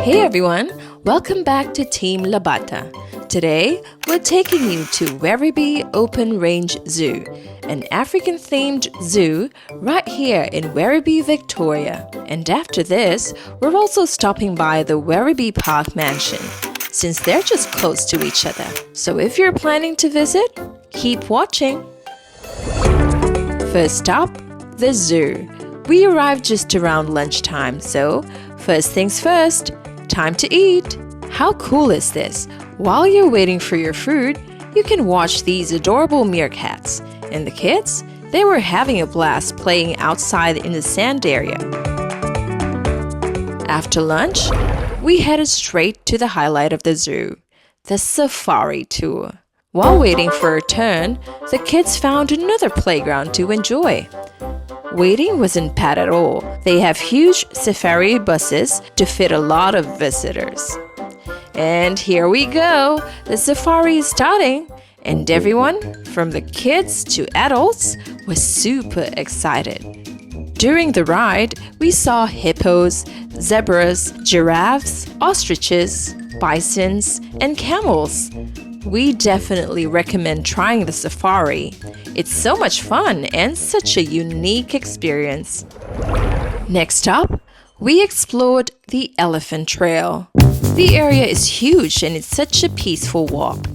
Hey everyone, welcome back to Team Labata. Today, we're taking you to Werribee Open Range Zoo, an African-themed zoo right here in Werribee, Victoria. And after this, we're also stopping by the Werribee Park Mansion, since they're just close to each other. So if you're planning to visit, keep watching. First stop, the zoo. We arrived just around lunchtime, so first things first, time to eat. How cool is this? While you're waiting for your food, you can watch these adorable meerkats. And the kids? They were having a blast playing outside in the sand area. After lunch, we headed straight to the highlight of the zoo, the safari tour. While waiting for our turn, the kids found another playground to enjoy. Waiting wasn't bad at all. They have huge safari buses to fit a lot of visitors. And here we go! The safari is starting, and everyone, from the kids to adults, was super excited. During the ride, we saw hippos, zebras, giraffes, ostriches, bisons, and camels. We definitely recommend trying the safari. It's so much fun and such a unique experience. Next up, we explored the elephant trail. The area is huge and it's such a peaceful walk.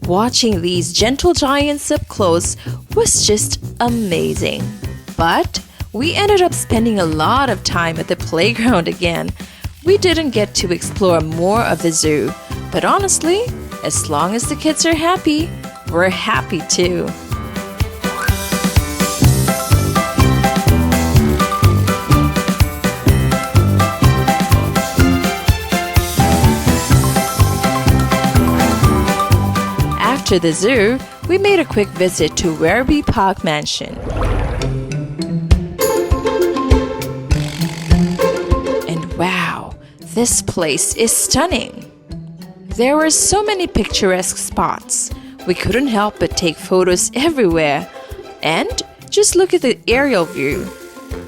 Watching these gentle giants up close was just amazing. But we ended up spending a lot of time at the playground again. We didn't get to explore more of the zoo, but honestly, as long as the kids are happy, we're happy too. After the zoo, we made a quick visit to Werribee Park Mansion. And wow, this place is stunning. There were so many picturesque spots. We couldn't help but take photos everywhere. And just look at the aerial view.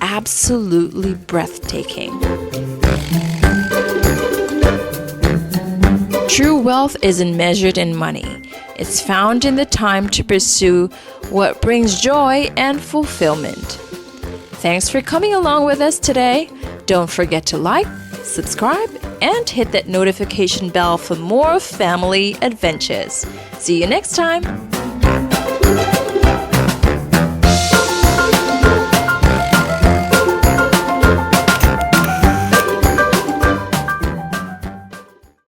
Absolutely breathtaking. True wealth isn't measured in money. It's found in the time to pursue what brings joy and fulfillment. Thanks for coming along with us today. Don't forget to like, subscribe, and hit that notification bell for more family adventures. See you next time.